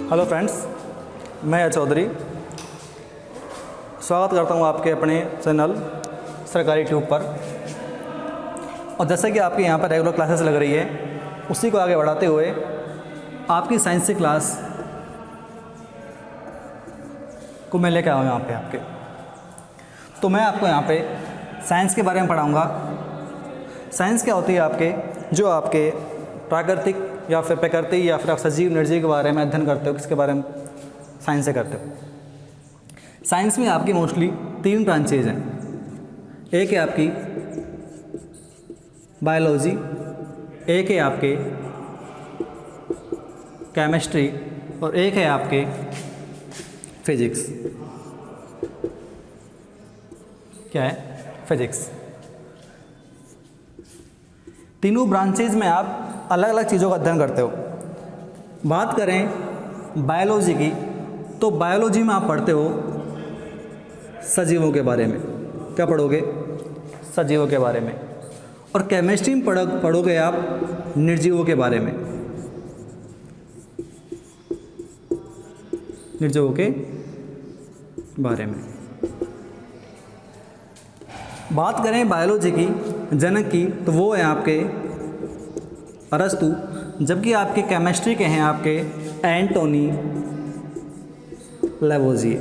Hello friends, मैं अजय चौधरी स्वागत करता हूं आपके अपने चैनल सरकारी ट्यूब पर। और जैसे कि आपके यहाँ पर रेगुलर क्लासेस लग रही है, उसी को आगे बढ़ाते हुए आपकी साइंस की क्लास को मैं लेकर आया हूँ यहाँ पे आपके। तो मैं आपको यहाँ पे साइंस के बारे में पढ़ाऊँगा। साइंस क्या होती है आपके, जो आपके प्राकृतिक या फिर प्रकृति या फिर आप सजीव एनर्जी के बारे में अध्ययन करते हो, किसके बारे में साइंस से करते हो। साइंस में आपकी मोस्टली 3 ब्रांचेज हैं। एक है आपकी बायोलॉजी, एक है आपके केमिस्ट्री और एक है आपके फिजिक्स। क्या है? फिजिक्स। तीनों ब्रांचेज में आप अलग अलग चीज़ों का अध्ययन करते हो। बात करें बायोलॉजी की, तो बायोलॉजी में आप पढ़ते हो सजीवों के बारे में। क्या पढ़ोगे? सजीवों के बारे में। और केमिस्ट्री में पढ़ोगे आप निर्जीवों के बारे में। निर्जीवों के बारे में बात करें बायोलॉजी की, जनक की, तो वो है आपके अरस्तु। जबकि आपके केमिस्ट्री के हैं आपके एंटोनी लैवोजिए।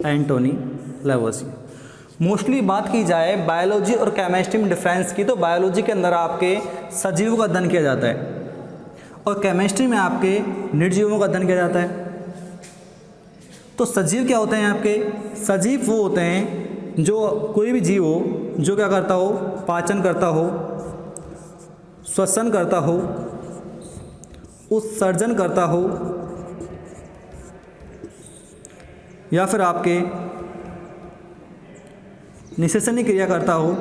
एंटोनी लैवोजिए। मोस्टली बात की जाए बायोलॉजी और केमिस्ट्री में डिफरेंस की, तो बायोलॉजी के अंदर आपके सजीवों का अध्ययन किया जाता है और केमिस्ट्री में आपके निर्जीवों का अध्ययन किया जाता है। तो सजीव क्या होते हैं आपके? सजीव वो होते हैं जो कोई भी जीव हो जो क्या करता हो, पाचन करता हो, श्वसन करता हो, उत्सर्जन करता हो, या फिर आपके निषेचन की क्रिया करता हो।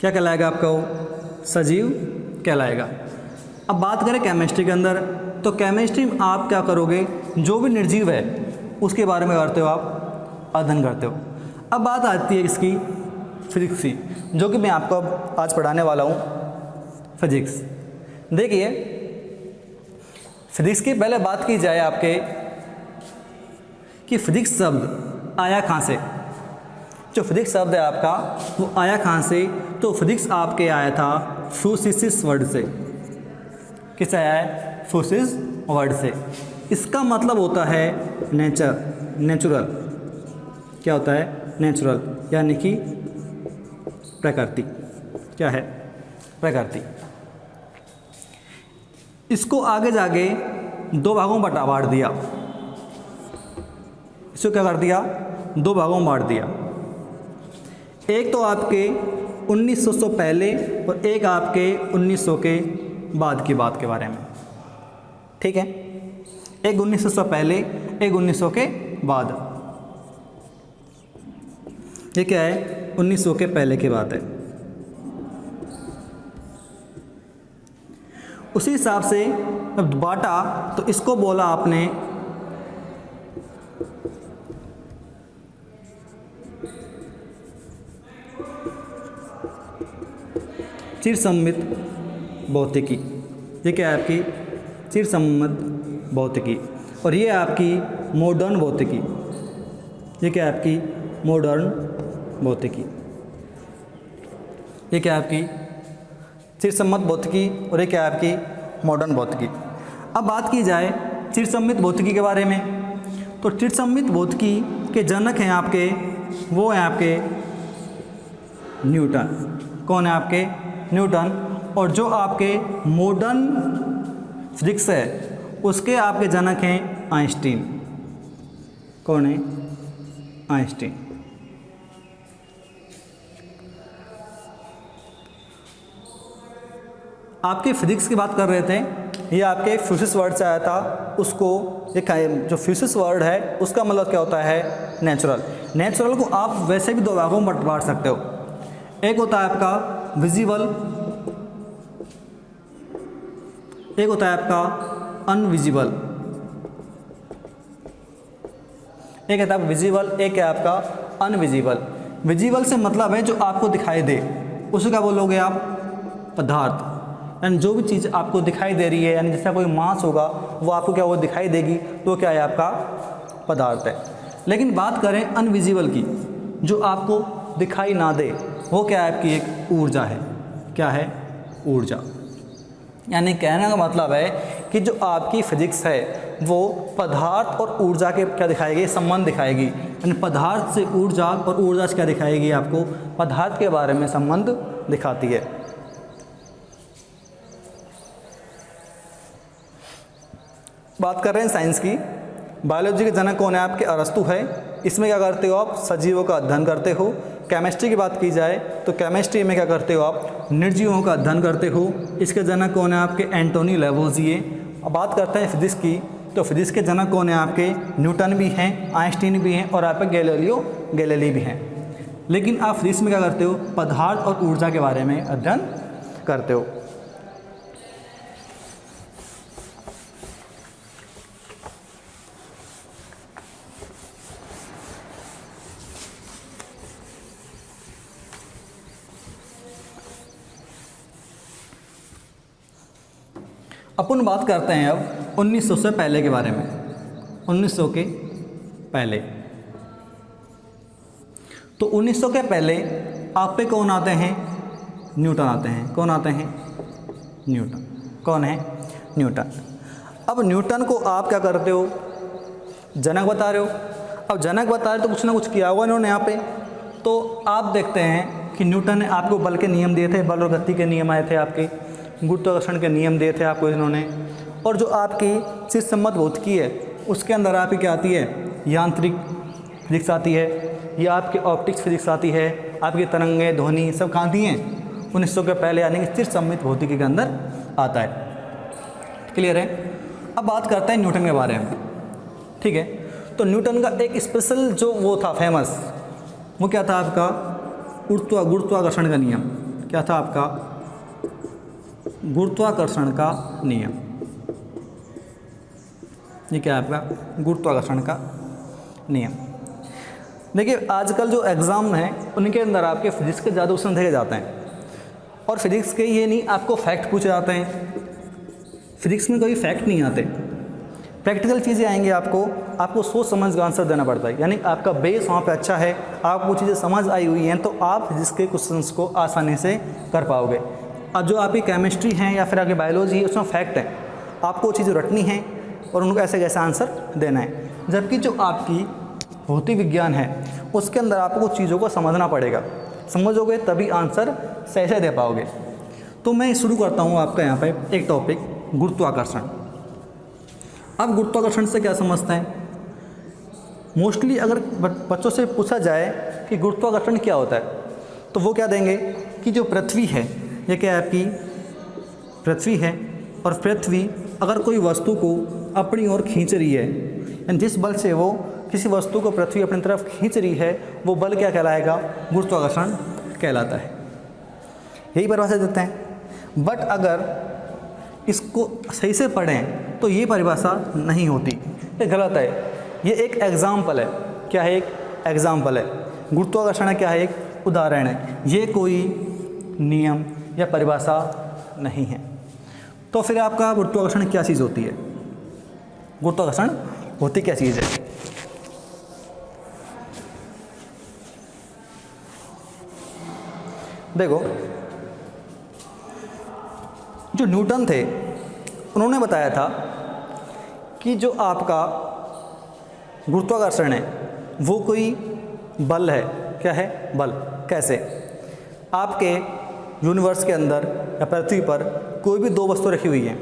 क्या कहलाएगा आपका? वो सजीव कहलाएगा। अब बात करें केमिस्ट्री के अंदर, तो केमिस्ट्री में आप क्या करोगे? जो भी निर्जीव है उसके बारे में करते हो, आप अध्ययन करते हो। अब बात आती है इसकी फिजिक्स की, जो कि मैं आपको अब आज पढ़ाने वाला हूँ फिजिक्स। देखिए, फिजिक्स की पहले बात की जाए आपके कि फिजिक्स शब्द आया कहाँ से। जो फिजिक्स शब्द है आपका वो आया कहाँ से? तो फिजिक्स आपके आया था फ्यूसिस वर्ड से। किससे आया है? फ्यूसिस वर्ड से। इसका मतलब होता है नेचुरल। क्या होता है? नेचुरल, यानी कि प्रकृति। क्या है? प्रकृति। इसको आगे जाके 2 भागों में बांट दिया। इसको क्या कर दिया? 2 भागों में बांट दिया। एक तो आपके 1900 से पहले और एक आपके 1900 के बाद की बात के बारे में। ठीक है? एक 1900 से पहले, एक 1900 के बाद। ये क्या है? 1900 के पहले की बात है। उसी हिसाब से जब बांटा तो इसको बोला आपने चिरसम्मित भौतिकी। ये क्या है आपकी? चिरसम्मित भौतिकी। और ये आपकी मॉडर्न भौतिकी। ये क्या है आपकी? मॉडर्न भौतिकी। ये क्या है आपकी? चिरसम्मित भौतिकी। और ये क्या है आपकी? मॉडर्न भौतिकी। अब बात की जाए चिरसम्मित भौतिकी के बारे में, तो चिरसम्मित भौतिकी के जनक हैं आपके, वो हैं आपके न्यूटन। कौन है आपके? न्यूटन। और जो आपके मॉडर्न फिजिक्स है उसके आपके जनक हैं आइंस्टीन। कौन है? आइंस्टीन। आपके फिजिक्स की बात कर रहे थे, ये आपके फ्यूसिस वर्ड से आया था। उसको ये जो फ्यूसिस वर्ड है उसका मतलब क्या होता है? नेचुरल। नेचुरल को आप वैसे भी 2 भागों में बांट सकते हो। एक होता है आपका विजिबल, एक होता है आपका अनविजिबल। एक है आपका विजिबल, एक है आपका अनविजिबल। विजिबल से मतलब है जो आपको दिखाई दे, उसे क्या बोलोगे आप? पदार्थ, यानी जो भी चीज़ आपको दिखाई दे रही है, यानी जैसा कोई मास होगा वो आपको क्या वो दिखाई देगी, तो क्या है आपका पदार्थ है। लेकिन बात करें अनविजिबल की, जो आपको दिखाई ना दे, वो क्या है आपकी एक ऊर्जा है। क्या है? ऊर्जा। यानी कहने का मतलब है कि जो आपकी फिजिक्स है वो पदार्थ और ऊर्जा के क्या दिखाएगी, संबंध दिखाएगी। यानी पदार्थ से ऊर्जा और ऊर्जा से क्या दिखाएगी, आपको पदार्थ के बारे में संबंध दिखाती है। बात कर रहे हैं साइंस की। बायोलॉजी के जनक कौन है आपके? अरस्तु है। इसमें क्या करते हो आप? सजीवों का अध्ययन करते हो। केमिस्ट्री की बात की जाए तो केमिस्ट्री में क्या करते हो आप? निर्जीवों का अध्ययन करते हो। इसके जनक कौन है आपके? एंटोनी लैवोजिए। अब बात करते हैं फिजिक्स की, तो फिजिक्स के जनक कौन है आपके? न्यूटन भी हैं, आइंस्टीन भी हैं और आपके गैलीलियो गैलीली भी हैं। लेकिन आप फिजिक्स में क्या करते हो? पदार्थ और ऊर्जा के बारे में अध्ययन करते हो। अपन बात करते हैं अब 1900 से पहले के बारे में। 1900 के पहले, तो 1900 के पहले आप पे कौन आते हैं? न्यूटन आते हैं। कौन आते हैं? न्यूटन। कौन है? न्यूटन। अब न्यूटन को आप क्या करते हो? जनक बता रहे हो। अब जनक बता रहे तो कुछ ना कुछ किया होगा इन्होंने यहाँ पे। तो आप देखते हैं कि न्यूटन ने आपको बल के नियम दिए थे, बल और गति के नियम आए थे आपके, गुरुत्वाकर्षण के नियम दिए थे आपको इन्होंने। और जो आपकी चित्त सम्मत भौतिकी है उसके अंदर आपकी क्या आती है? यांत्रिक फिजिक्स आती है, या आपकी ऑप्टिक्स फिजिक्स आती है, आपकी तरंगें ध्वनि सब कहाँ दी हैं? 1900 के पहले, यानी कि चित्त सम्मत भौतिकी के अंदर आता है। क्लियर है? अब बात करते हैं न्यूटन के बारे में। ठीक है, तो न्यूटन का एक स्पेशल जो वो था फेमस, वो क्या था आपका? गुरुत्वाकर्षण का नियम। क्या था आपका? गुरुत्वाकर्षण का नियम। ये क्या है आपका? गुरुत्वाकर्षण का नियम। देखिए आजकल जो एग्ज़ाम हैं उनके अंदर आपके फिजिक्स के ज़्यादा क्वेश्चन देखे जाते हैं, और फिजिक्स के ये नहीं आपको फैक्ट पूछे जाते हैं। फिजिक्स में कोई फैक्ट नहीं आते, प्रैक्टिकल चीज़ें आएंगी। आपको सोच समझ का आंसर देना पड़ता है, यानी आपका बेस वहाँ पे अच्छा है, आपको चीज़ें समझ आई हुई हैं, तो आप फिजिक्स के क्वेश्चंस को आसानी से कर पाओगे। अब जो आपकी केमिस्ट्री है या फिर आपकी बायोलॉजी है उसमें फैक्ट है, आपको चीज़ें रटनी है और उनको ऐसे कैसे आंसर देना है। जबकि जो आपकी भौतिक विज्ञान है उसके अंदर आपको चीज़ों को समझना पड़ेगा, समझोगे तभी आंसर सही से दे पाओगे। तो मैं शुरू करता हूँ आपका यहाँ पे एक टॉपिक, गुरुत्वाकर्षण। अब गुरुत्वाकर्षण से क्या समझते हैं? मोस्टली अगर बच्चों से पूछा जाए कि गुरुत्वाकर्षण क्या होता है, तो वो क्या देंगे कि जो पृथ्वी है, ये क्या है आपकी पृथ्वी है, और पृथ्वी अगर कोई वस्तु को अपनी ओर खींच रही है, यानी जिस बल से वो किसी वस्तु को पृथ्वी अपनी तरफ खींच रही है, वो बल क्या कहलाएगा? गुरुत्वाकर्षण कहलाता है। यही परिभाषा देते हैं। बट अगर इसको सही से पढ़ें तो ये परिभाषा नहीं होती, ये गलत है। ये एक एग्जाम्पल है। क्या है? एक एग्जाम्पल है। गुरुत्वाकर्षण क्या है? एक उदाहरण है। ये कोई नियम या परिभाषा नहीं है। तो फिर आपका गुरुत्वाकर्षण क्या चीज़ होती है? गुरुत्वाकर्षण होती क्या चीज़ है? देखो, जो न्यूटन थे उन्होंने बताया था कि जो आपका गुरुत्वाकर्षण है वो कोई बल है। क्या है? बल। कैसे? आपके यूनिवर्स के अंदर या पृथ्वी पर कोई भी दो वस्तु रखी हुई हैं।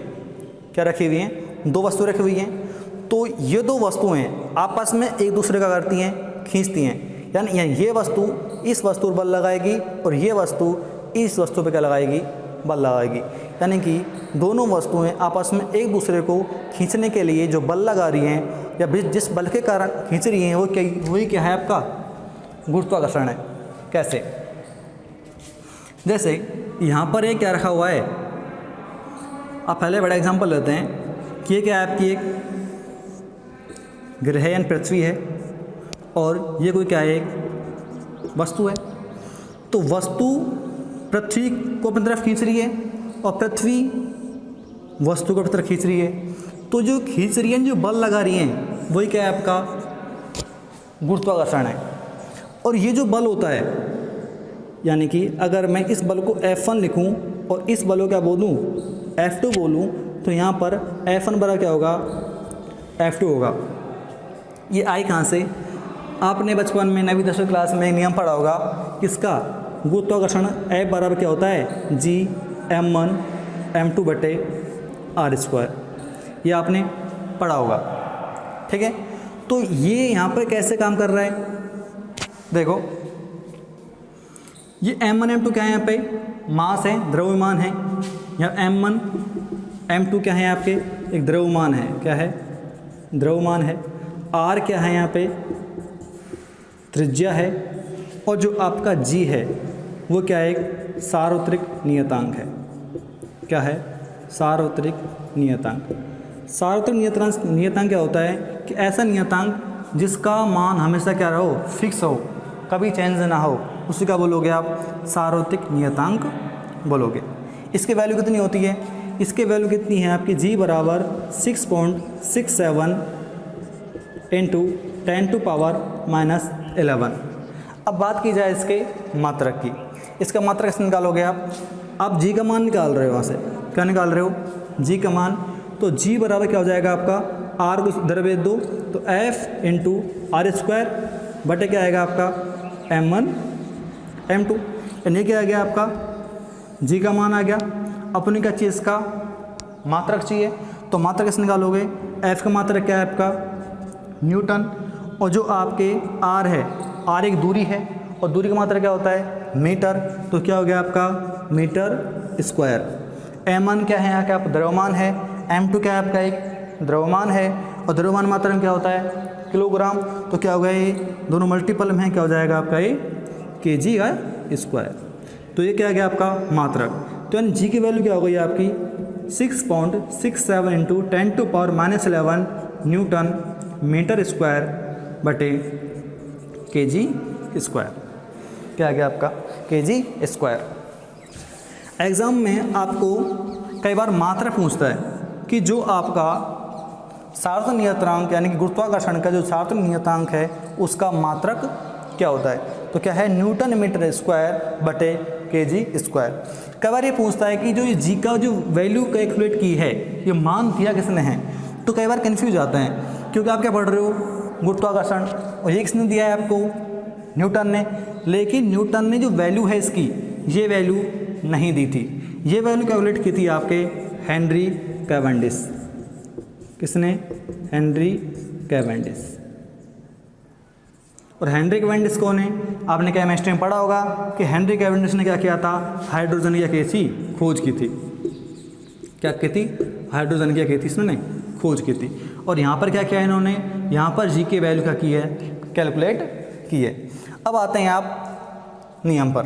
क्या रखी हुई हैं? दो वस्तु रखी हुई हैं। तो ये दो वस्तुएं आपस में एक दूसरे का करती हैं, खींचती हैं। यानी ये वस्तु इस वस्तु पर बल लगाएगी और ये वस्तु इस वस्तु पर क्या लगाएगी? बल लगाएगी। यानी कि दोनों वस्तुएं आपस में एक दूसरे को खींचने के लिए जो बल लगा रही हैं या जिस बल के कारण खींच रही हैं वही क्या है? आपका गुरुत्वाकर्षण है। कैसे? जैसे यहाँ पर एक क्या रखा हुआ है, आप पहले बड़ा एग्जांपल लेते हैं कि ये क्या है? आपकी एक ग्रह यानी पृथ्वी है और ये कोई क्या है? एक वस्तु है। तो वस्तु पृथ्वी को अपनी तरफ खींच रही है और पृथ्वी वस्तु को अपनी तरफ खींच रही है। तो जो खींच रही है, जो बल लगा रही हैं, वही क्या है आपका गुरुत्वाकर्षण है। और ये जो बल होता है, यानी कि अगर मैं इस बल को F1 लिखूं और इस बल को क्या बोलूं F2 बोलूं, तो यहाँ पर F1 बराबर क्या होगा F2 होगा। ये आई कहाँ से? आपने बचपन में 9वीं 10वीं क्लास में नियम पढ़ा होगा किसका, गुरुत्वाकर्षण F बराबर क्या होता है G m1 m2 बटे r²। ये आपने पढ़ा होगा, ठीक है। तो ये यहाँ पर कैसे काम कर रहा है, देखो ये m1 m2 क्या है, यहाँ पे मास है, द्रव्यमान है। यहाँ m1 m2 क्या है, आपके एक द्रव्यमान है, क्या है द्रव्यमान है। r क्या है, यहाँ पे त्रिज्या है। और जो आपका g है वो क्या है, एक सार्वत्रिक नियतांक है। क्या है, सार्वत्रिक नियतांक। सार्वत्रिक नियतांक क्या होता है कि ऐसा नियतांक जिसका मान हमेशा क्या रहो, फिक्स हो, कभी चेंज ना हो, उसे क्या बोलोगे आप, सार्वत्रिक नियतांक बोलोगे। इसकी वैल्यू कितनी होती है, इसके वैल्यू कितनी है आपकी, g बराबर 6.67 इंटू 10⁻⁻11। अब बात की जाए इसके मात्रक की। इसका मात्रक कैसे निकालोगे आप g का मान निकाल रहे हो, वहाँ से क्या निकाल रहे हो, g का मान। तो g बराबर क्या हो जाएगा आपका, r को दरवेद दो तो f इंटू r² बटे क्या आएगा आपका m1 m2। यानी क्या आ गया आपका, g का मान आ गया। अपनी क्या चीज़ का मात्रक चाहिए, तो मात्रक कैसे निकालोगे, f का मात्रक क्या है आपका न्यूटन, और जो आपके r है, r एक दूरी है और दूरी का मात्रक क्या होता है मीटर, तो क्या हो गया आपका मीटर स्क्वायर। m1 क्या है यहाँ का द्रव्यमान है, m2 क्या है आपका एक द्रव्यमान है, और द्रव्यमान मात्रा में क्या होता है किलोग्राम। तो क्या होगा, ये दोनों मल्टीपल में क्या हो जाएगा आपका ये kg/²। तो ये क्या आ गया आपका मात्रक। तो यानी g की वैल्यू क्या हो गई आपकी 6.67 इंटू 10⁻⁻11 न्यूटन मीटर स्क्वायर बटे kg²। क्या आ गया आपका kg²। एग्ज़ाम में आपको कई बार मात्रक पूछता है कि जो आपका सार्वत्रिक नियतांक यानी कि गुरुत्वाकर्षण का जो सार्वत्रिक नियतांक है उसका मात्रक क्या होता है, तो क्या है न्यूटन मीटर स्क्वायर बटे kg²। कई बार ये पूछता है कि जो ये g का जो वैल्यू कैलकुलेट की है, ये मान दिया किसने है, तो कई बार कन्फ्यूज जाते हैं, क्योंकि आप क्या पढ़ रहे हो गुरुत्वाकर्षण, और ये किसने दिया है आपको न्यूटन ने। लेकिन न्यूटन ने जो वैल्यू है इसकी, ये वैल्यू नहीं दी थी। ये वैल्यू कैलकुलेट की थी आपके हेनरी कैवेंडिश। किसने, हेनरी कैवेंडिश। और हेनरी कैवेंडिश कौन है, आपने केमिस्ट्री में पढ़ा होगा कि हेनरी कैवेंडिश ने क्या किया था, हाइड्रोजन की कैसी खोज की थी। क्या की थी, हाइड्रोजन की थी इसने खोज की थी। और यहाँ पर क्या किया इन्होंने, यहाँ पर जी की वैल्यू क्या की है, कैलकुलेट की है। अब आते हैं आप नियम पर।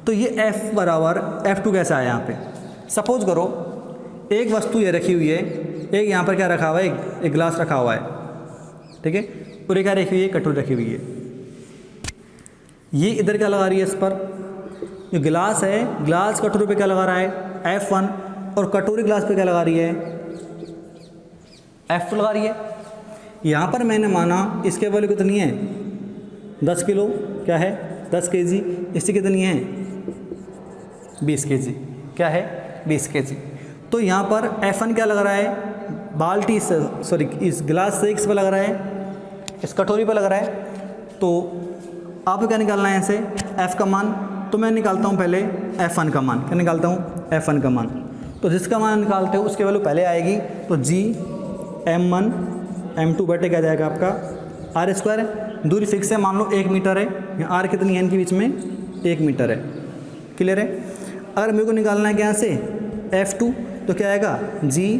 तो ये F बराबर F2 कैसा है यहाँ पे। सपोज करो एक वस्तु ये रखी हुई है, एक यहाँ पर क्या रखा हुआ है, एक गिलास रखा हुआ है, ठीक है, और एक क्या रखी हुई है, कटोरी रखी हुई है। ये इधर क्या लगा रही है, इस पर जो गिलास है, गिलास कटोरी पे क्या लगा रहा है F1, और कटोरी गिलास पे क्या लगा रही है F2 लगा रही है। यहाँ पर मैंने माना इसके वैल्यू कितनी है 10 किलो, क्या है 10 kg, इससे कितनी है 20 kg, क्या है 20 kg। तो यहाँ पर F1 क्या लग रहा है, बाल्टी से सॉरी इस गिलास से इस पर लग रहा है, इस कटोरी पर लग रहा है। तो आपको क्या निकालना है ऐसे F का मान, तो मैं निकालता हूँ पहले F1 का मान। क्या निकालता हूँ, F1 का मान। तो जिसका मान निकालते हो उसकी वैल्यू पहले आएगी, तो G m1 m2 बटे क्या जाएगा आपका r² है। दूरी फिक्स है, मान लो 1 मीटर है, यहाँ r कितनी है इनके बीच में 1 मीटर है, क्लियर है। अगर मेरे को निकालना है क्या यहाँ से F2, तो क्या आएगा G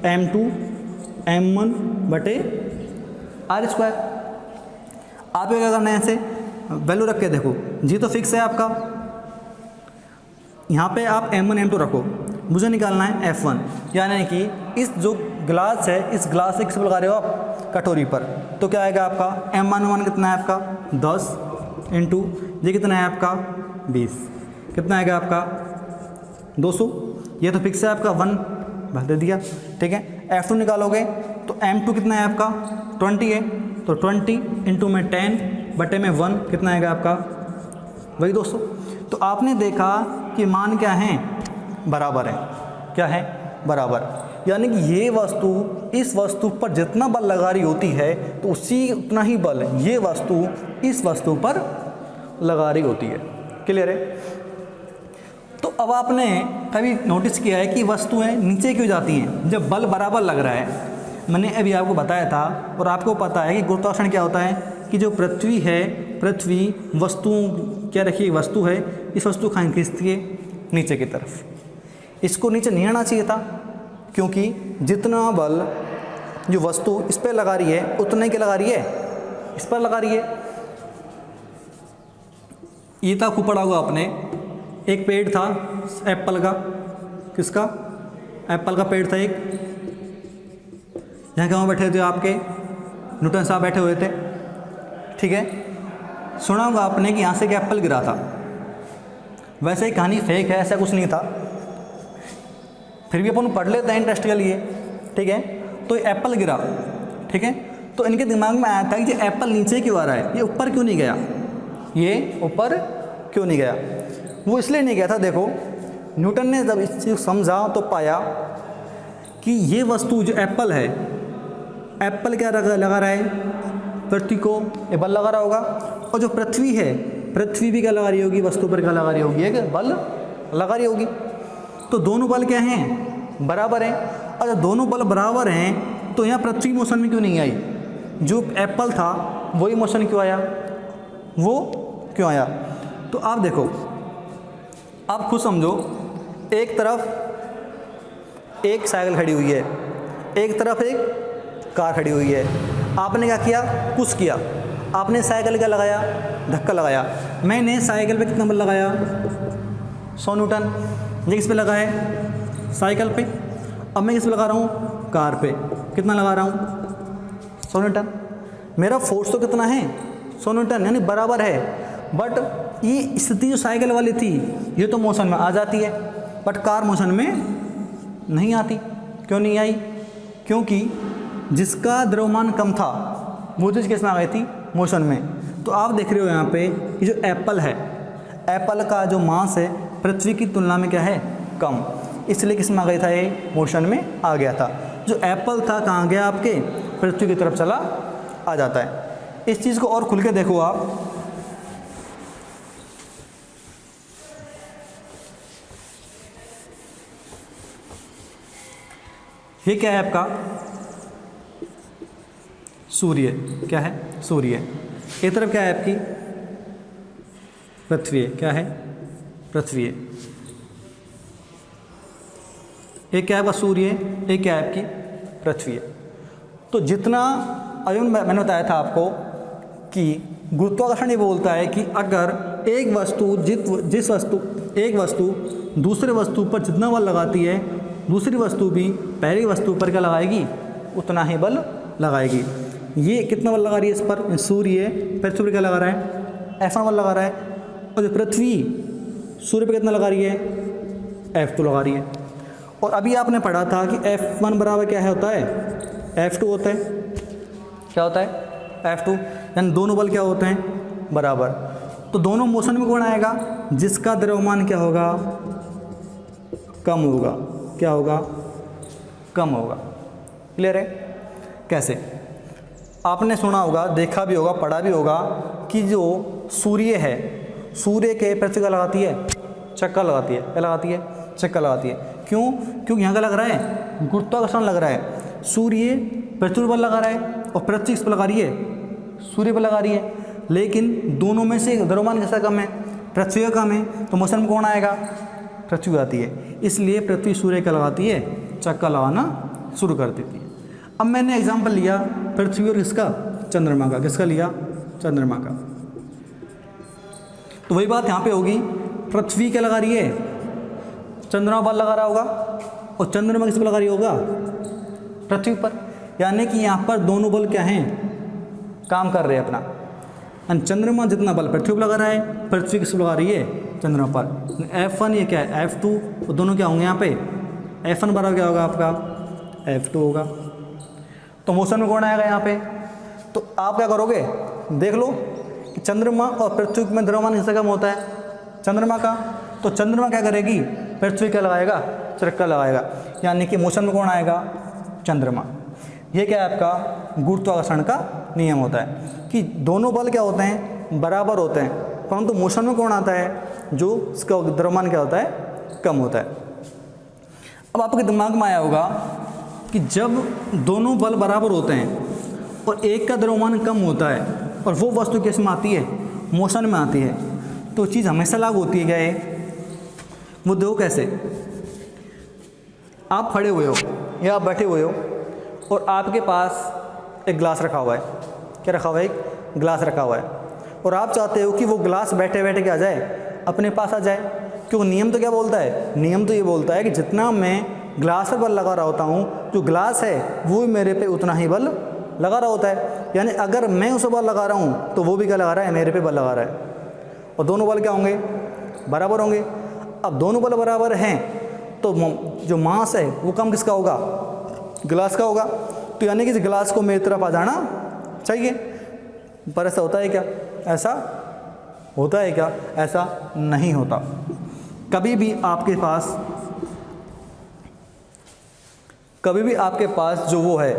m2 m1 बटे r²। आपको क्या करना है, ऐसे वैल्यू रख के देखो, G तो फिक्स है आपका, यहाँ पे आप m1 m2 रखो, मुझे निकालना है F1, यानी कि इस जो गिलास है, इस गिलास से किस पर लगा रहे हो आप, कटोरी पर। तो क्या आएगा आपका m1 कितना है आपका 10 इंटू ये कितना है आपका 20, कितना आएगा आपका 200। ये तो फिक्स है आपका 1 भर दे दिया, ठीक है। F2 निकालोगे तो M2 कितना है आपका 20 है, तो 20 इंटू में 10 बटे में 1 कितना आएगा आपका वही 200। तो आपने देखा कि मान क्या है बराबर है, क्या है बराबर, यानी कि ये वस्तु इस वस्तु पर जितना बल लगा रही होती है तो उसी उतना ही बल ये वस्तु इस वस्तु पर लगा रही होती है। क्लियर है। तो अब आपने कभी नोटिस किया है कि वस्तुएं नीचे क्यों जाती हैं जब बल बराबर लग रहा है। मैंने अभी आपको बताया था और आपको पता है कि गुरुत्वाकर्षण क्या होता है कि जो पृथ्वी है, पृथ्वी वस्तुओं क्या रखी वस्तु है, इस वस्तु को खींचती है नीचे की तरफ। इसको नीचे नहीं आना चाहिए था क्योंकि जितना बल जो वस्तु इस पर लगा रही है उतने के लगा रही है इस पर लगा रही है। ये था खूब पढ़ा होगा आपने, एक पेड़ था एप्पल का, किसका एप्पल का पेड़ था एक, यहाँ कहाँ बैठे थे आपके न्यूटन साहब बैठे हुए थे, ठीक है। सुना होगा आपने कि यहाँ से एक एप्पल गिरा था। वैसे ही कहानी फेक है, ऐसा कुछ नहीं था, फिर भी अपन पढ़ लेते हैं इंटरेस्ट के लिए, ठीक है। तो एप्पल गिरा, ठीक है, तो इनके दिमाग में आया था कि ये एप्पल नीचे क्यों आ रहा है, ये ऊपर क्यों नहीं गया, ये ऊपर क्यों नहीं गया। वो इसलिए नहीं गया था, देखो न्यूटन ने जब इस चीज़ को समझा तो पाया कि ये वस्तु जो एप्पल है, एप्पल क्या लगा रहा है पृथ्वी को, ये बल लगा रहा होगा, और जो पृथ्वी है पृथ्वी भी क्या लगा रही होगी वस्तु पर, क्या लगा रही होगी, एक बल लगा रही होगी। तो दोनों बल क्या हैं बराबर हैं, और जब दोनों बल बराबर हैं तो यहाँ पृथ्वी मोशन में क्यों नहीं आई, जो एप्पल था वही मोशन क्यों आया, वो क्यों आया। तो आप देखो, आप खुद समझो, एक तरफ एक साइकिल खड़ी हुई है, एक तरफ एक कार खड़ी हुई है। आपने क्या किया, पुश किया, आपने साइकिल क्या लगाया, धक्का लगाया। मैंने साइकिल पे कितना बल लगाया 100 न्यूटन, ये किस पे लगा है साइकिल पे। अब मैं किस पे लगा रहा हूँ कार पे, कितना लगा रहा हूँ 100 न्यूटन। मेरा फोर्स तो कितना है 100 न्यूटन, यानी बराबर है। बट ये स्थिति जो साइकिल वाली थी ये तो मोशन में आ जाती है, बट कार मोशन में नहीं आती। क्यों नहीं आई, क्योंकि जिसका द्रव्यमान कम था वो चीज़ किस में आ गई थी मोशन में। तो आप देख रहे हो यहाँ पे ये जो एप्पल है, एप्पल का जो मास है पृथ्वी की तुलना में क्या है कम, इसलिए किस में आ गया था ये मोशन में आ गया था। जो एप्पल था कहाँ गया आपके पृथ्वी की तरफ चला आ जाता है। इस चीज़ को और खुल के देखो आप, ये क्या है आपका सूर्य, क्या है सूर्य। एक तरफ क्या है आपकी पृथ्वी है, क्या है पृथ्वी है। एक क्या है आपका सूर्य, एक क्या है आपकी पृथ्वी है। तो जितना अभी मैंने बताया था आपको कि गुरुत्वाकर्षण ये बोलता है कि अगर एक वस्तु एक वस्तु दूसरे वस्तु पर जितना बल लगाती है दूसरी वस्तु भी पहली वस्तु पर क्या लगाएगी उतना ही बल लगाएगी। ये कितना बल लगा रही है इस पर, सूर्य पृथ्वी पर क्या लगा रहा है F1 बल लगा रहा है, और जो पृथ्वी सूर्य पर कितना लगा रही है F2 लगा रही है। और अभी आपने पढ़ा था कि F1 बराबर क्या है होता है F2 होता है, क्या होता है F2, यानी दोनों बल क्या होते हैं बराबर। तो दोनों मोशन में कौन आएगा, जिसका द्रव्यमान क्या होगा कम होगा, क्या होगा कम होगा। क्लियर है। कैसे, आपने सुना होगा, देखा भी होगा, पढ़ा भी होगा कि जो सूर्य है सूर्य के पृथ्वी का लगाती है चक्कर लगाती है, क्या लगाती है चक्कर लगाती है। क्यों, क्योंकि यहाँ का लग रहा है गुरुत्वाकर्षण लग रहा है, सूर्य पृथ्वी पर लगा रहा है और पृथ्वी इस पर लगा रही है सूर्य पर लगा रही है। लेकिन दोनों में से द्रव्यमान किसका कम है, पृथ्वी का कम है, तो मोशन में कौन आएगा पृथ्वी आती है। इसलिए पृथ्वी सूर्य का लगाती है चक्कर लगाना शुरू कर देती है। अब मैंने एग्जाम्पल लिया पृथ्वी और किसका चंद्रमा का, किसका लिया चंद्रमा का। तो वही बात यहाँ पे होगी, पृथ्वी क्या लगा रही है चंद्रमा बल लगा रहा होगा और चंद्रमा किस पर लगा रही होगा पृथ्वी पर, यानी कि यहाँ पर दोनों बल क्या हैं काम कर रहे हैं अपना। चंद्रमा जितना बल पृथ्वी पर लगा रहा है, पृथ्वी किस पर लगा रही है चंद्रमा पर। F1 ये क्या है, F2, तो दोनों क्या होंगे यहाँ पे, F1 बराबर क्या होगा आपका, F2 होगा। तो मोशन में कौन आएगा यहाँ पे, तो आप क्या करोगे, देख लो कि चंद्रमा और पृथ्वी में द्रव्यमान किसका कम होता है, चंद्रमा का। तो चंद्रमा क्या करेगी, पृथ्वी क्या लगाएगा, चक्कर लगाएगा, यानी कि मोशन में कौन आएगा, चंद्रमा। ये क्या है आपका गुरुत्वाकर्षण का नियम होता है कि दोनों बल क्या होते हैं, बराबर होते हैं, परंतु मोशन में कौन आता है, जो इसका द्रव्यमान क्या होता है, कम होता है। अब आपके दिमाग में आया होगा कि जब दोनों बल बराबर होते हैं और एक का द्रव्यमान कम होता है और वो वस्तु किस में आती है, मोशन में आती है, तो चीज़ हमेशा लागू होती है क्या है, वो देखो कैसे। आप खड़े हुए हो या आप बैठे हुए हो और आपके पास एक गिलास रखा हुआ है, क्या रखा हुआ है, एक गिलास रखा हुआ है, और आप चाहते हो कि वो गिलास बैठे बैठे क्या आ जाए, अपने पास आ जाए। क्योंकि नियम तो क्या बोलता है, नियम तो ये बोलता है कि जितना मैं गिलास पर बल लगा रहा होता हूँ, जो गिलास है वो भी मेरे पे उतना ही बल लगा रहा होता है। यानी अगर मैं उसे बल लगा रहा हूँ तो वो भी क्या लगा रहा है, मेरे पे बल लगा रहा है, और दोनों बल क्या होंगे, बराबर होंगे। अब दोनों बल बराबर हैं तो जो मास है वो कम किसका होगा, गिलास का होगा। तो यानी कि इस गिलास को मेरी तरफ आ जाना चाहिए, पर ऐसा होता है क्या, ऐसा होता है क्या, ऐसा नहीं होता। कभी भी आपके पास जो वो है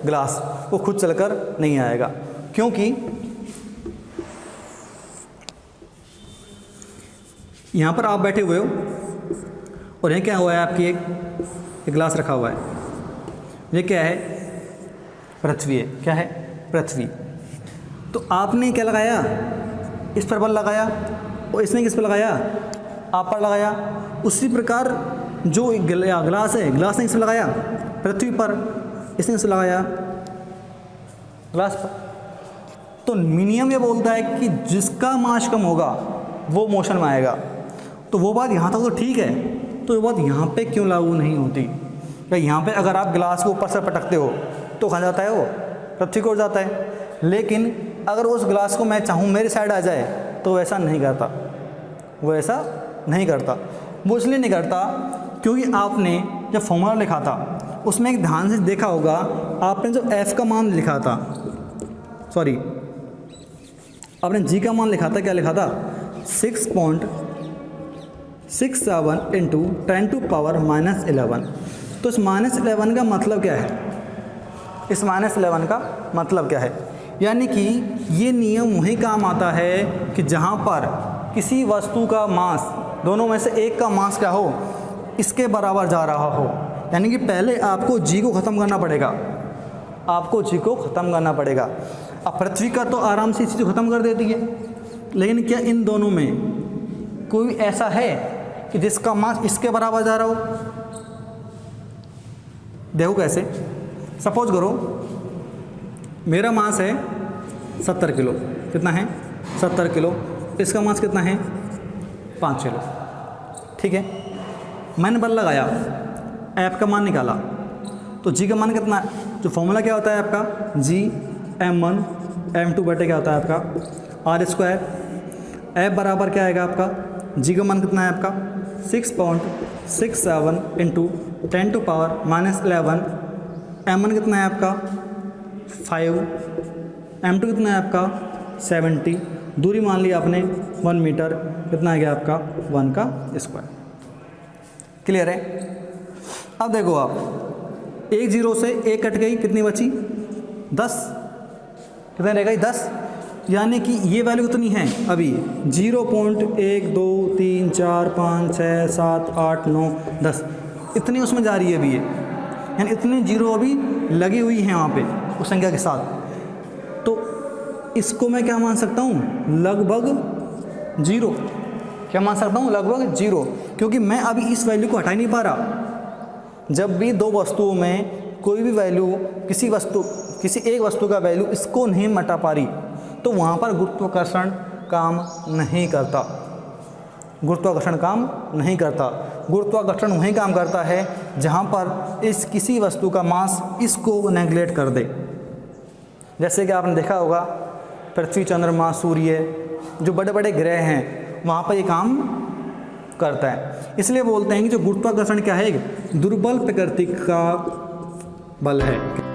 गिलास, वो खुद चलकर नहीं आएगा, क्योंकि यहाँ पर आप बैठे हुए हो और यहाँ क्या हुआ है, आपकी एक गिलास रखा हुआ है, ये क्या है, पृथ्वी है, क्या है, पृथ्वी। तो आपने क्या लगाया, इस पर बल लगाया, और इसने किस पर लगाया, आप पर लगाया। उसी प्रकार जो गिलास है, गिलास ने किस पर लगाया, पृथ्वी पर, इसने किस पर लगाया, गिलास पर। तो नियम ये बोलता है कि जिसका मास कम होगा वो मोशन में आएगा। तो वो बात यहाँ तक तो ठीक है, तो ये बात यहाँ पे क्यों लागू नहीं होती। भाई यहाँ पे अगर आप गिलास को ऊपर से पटकते हो तो कहाँ जाता है, वो पृथ्वी को उड़ जाता है। लेकिन अगर उस गिलास को मैं चाहूँ मेरे साइड आ जाए तो वो ऐसा नहीं करता, वो ऐसा नहीं करता। वो इसलिए नहीं करता क्योंकि आपने जब फॉर्मूला लिखा था उसमें एक ध्यान से देखा होगा, आपने जो F का मान लिखा था, सॉरी आपने G का मान लिखा था, क्या लिखा था, 6.67 इंटू 10⁻⁻11। तो इस -11 का मतलब क्या है, इस -11 का मतलब क्या है, यानी कि ये नियम वहीं काम आता है कि जहाँ पर किसी वस्तु का मास, दोनों में से एक का मास क्या हो, इसके बराबर जा रहा हो। यानी कि पहले आपको G को ख़त्म करना पड़ेगा, आपको G को ख़त्म करना पड़ेगा। अब पृथ्वी का तो आराम से इस चीज़ को ख़त्म कर देती है, लेकिन क्या इन दोनों में कोई ऐसा है कि जिसका मास इसके बराबर जा रहा हो। देखो कैसे, सपोज करो मेरा मास है 70 किलो, कितना है 70 किलो, इसका मास कितना है 5 किलो, ठीक है। मैंने बल लगाया, F का मान निकाला, तो G का मान कितना है, जो फॉर्मूला क्या होता है आपका, G m1 m2 बटे क्या होता है आपका r²। F बराबर क्या आएगा आपका, G का मान कितना है आपका 6.67 इंटू 10⁻⁻11। m1 कितना है आपका 5, m2 कितना है आपका 70, दूरी मान ली आपने 1 मीटर, कितना आ गया आपका 1 का स्क्वायर। क्लियर है। अब देखो आप, 1 0 से 1 कट गई, कितनी बची 10, कितने रह गई 10, यानी कि ये वैल्यू कितनी है अभी 0.1 2 3 4 5 6 7 8 9 10, इतनी उसमें जा रही है अभी ये, यानी इतनी जीरो अभी लगी हुई हैं वहाँ पे उस संख्या के साथ। तो इसको मैं क्या मान सकता हूँ, लगभग 0, क्या मान सकता हूँ, लगभग 0, क्योंकि मैं अभी इस वैल्यू को हटा ही नहीं पा रहा। जब भी दो वस्तुओं में कोई भी वैल्यू, किसी एक वस्तु का वैल्यू इसको नहीं हटा पा रही, तो वहाँ पर गुरुत्वाकर्षण काम नहीं करता, गुरुत्वाकर्षण काम नहीं करता। गुरुत्वाकर्षण वहीं काम करता है जहाँ पर इस किसी वस्तु का मास इसको नेगलेक्ट कर दे। जैसे कि आपने देखा होगा पृथ्वी, चंद्रमा, सूर्य, जो बड़े बड़े ग्रह हैं, वहाँ पर ये काम करता है। इसलिए बोलते हैं कि जो गुरुत्वाकर्षण क्या है, एक दुर्बल प्रकृति का बल है।